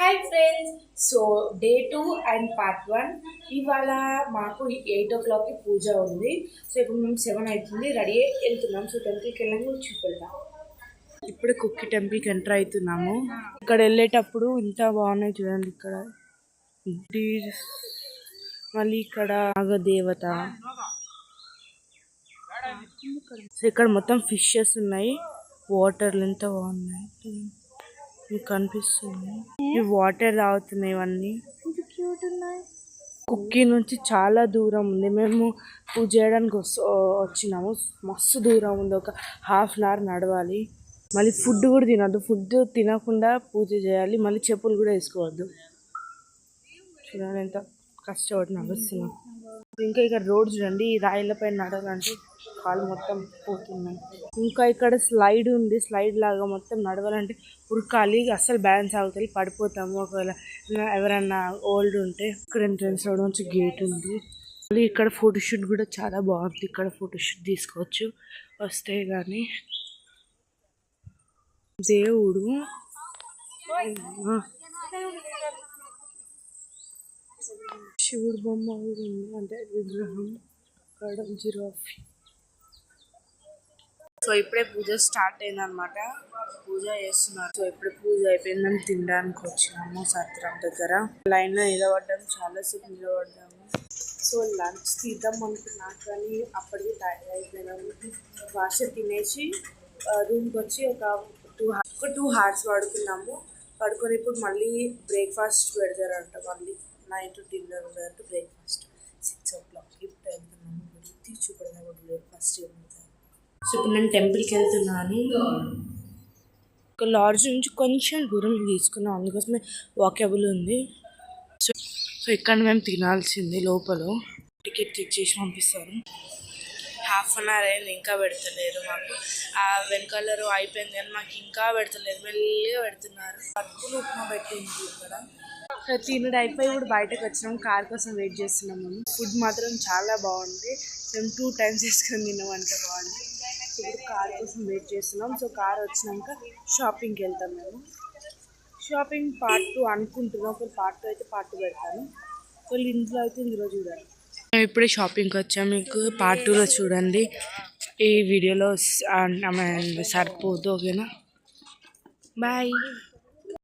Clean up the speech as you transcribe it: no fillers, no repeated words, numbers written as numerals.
Hi friends. So day 2 and part 1. ఇవాళ మాకు 8 o'clockకి పూజ ఉంది. సో ఇప్పుడు మేము 7 అవుతుంది, రెడీ అయ్యి వెళ్తున్నాం. సో టెంపుల్కి వెళ్ళాము, చూపెళ్తాం. ఇప్పుడు కుక్కి టెంపుల్కి ఎంటర్ అవుతున్నాము. ఇక్కడ వెళ్ళేటప్పుడు ఇంత బాగున్నాయి చూడండి. ఇక్కడ మళ్ళీ ఇక్కడ నాగదేవత. సో ఇక్కడ మొత్తం ఫిషెస్ ఉన్నాయి. వాటర్లు ఎంత బాగున్నాయి మీకు కనిపిస్తుంది. ఈ వాటర్ తాగుతున్నాయి ఇవన్నీ. కుక్కీ నుంచి చాలా దూరం ఉంది. మేము పూజ చేయడానికి వచ్చినాము. మస్తు దూరం ఉంది, ఒక ½ hour నడవాలి. మళ్ళీ ఫుడ్ కూడా తినద్దు. ఫుడ్ తినకుండా పూజ చేయాలి. మళ్ళీ చెప్పులు కూడా వేసుకోవద్దు. చూడండి ఎంత కష్టపడి నడుస్తున్నాం. ఇంకా ఇక్కడ రోడ్ చూడండి. ఈ రాయిలపై నడవాలంటే కాలు మొత్తం పోతున్నాయి. ఇంకా ఇక్కడ స్లైడ్ ఉంది. స్లైడ్ లాగా మొత్తం నడవాలంటే ఉరకాలి. అస్సలు బ్యాలెన్స్ ఆగుతుంది, పడిపోతాము ఒకవేళ ఎవరన్నా ఓల్డ్ ఉంటే. ఇక్కడ ఎంట్రన్స్ రోడ్ నుంచి గేట్ ఉంది. మళ్ళీ ఇక్కడ ఫోటోషూట్ కూడా చాలా బాగుంది. ఇక్కడ ఫోటోషూట్ తీసుకోవచ్చు వస్తే. కానీ దేవుడు శివుడు బొమ్మ కూడా ఉంది, అంటే విగ్రహం. ఇక్కడ జిరాఫీ. సో ఇప్పుడే పూజ స్టార్ట్ అయిందనమాట. పూజ చేస్తున్నారు. సో ఇప్పుడే పూజ అయిపోయిందని తినడానికి వచ్చినాము సత్రం దగ్గర. లైన్లో నిలబడ్డాము, చాలాసేపు నిలబడ్డాము. సో లంచ్ తీద్దాం అనుకున్నాను, కానీ అప్పటికి టైం అయిపోయినాము. ఫాస్ట్ తినేసి రూమ్కి వచ్చి ఒక 2 hours పడుకున్నాము. పడుకొని ఇప్పుడు మళ్ళీ బ్రేక్ఫాస్ట్ పెడతారంట. మళ్ళీ నైట్ డిన్నర్ ఉండదంటే బ్రేక్ఫాస్ట్ 6 o'clock. ఇప్పుడు వెళ్తున్నాము, చూపెడతాము బ్రేక్ఫాస్ట్ ఏమవుతుంది. సో ఇప్పుడు నేను టెంపుల్కి వెళ్తున్నాను. ఒక లాడ్జ్ నుంచి కొంచెం దూరం తీసుకున్నాం, అందుకోసమే వాకబుల్ ఉంది. సో ఇక్కడ మేము తినాల్సింది. లోపల టికెట్ చెక్ చేసి పంపిస్తారు. ½ hour అయింది, ఇంకా పెడతలేరు మాకు. ఆ వెనకాల అయిపోయింది కానీ మాకు ఇంకా పెడతలేదు. మెల్లిగా పెడుతున్నారు. పట్టుకులు ఉప్మా పెట్టింది ఇక్కడ. తినడం అయిపోయి ఇప్పుడు బయటకు వచ్చినాం. కార్ కోసం వెయిట్ చేస్తున్నాం. మేము ఫుడ్ మాత్రం చాలా బాగుంది. మేము 2 times తీసుకొని తిన్నాం, అంటే బాగుంది. ఇప్పుడు కార్ కోసం వెయిట్ చేస్తున్నాం. సో కార్ వచ్చినాక షాపింగ్కి వెళ్తాం. మేము షాపింగ్ పార్ట్ 2 అనుకుంటున్నాం. ఒక పార్ట్ 2 అయితే పార్ట్ 2 పెడతాను. వాళ్ళు ఇంట్లో అయితే ఇందులో చూడాలి. మేము ఇప్పుడే షాపింగ్కి వచ్చాము. మీకు పార్ట్ 2లో చూడండి. ఈ వీడియోలో సరిపోదు. ఓకేనా, బాయ్.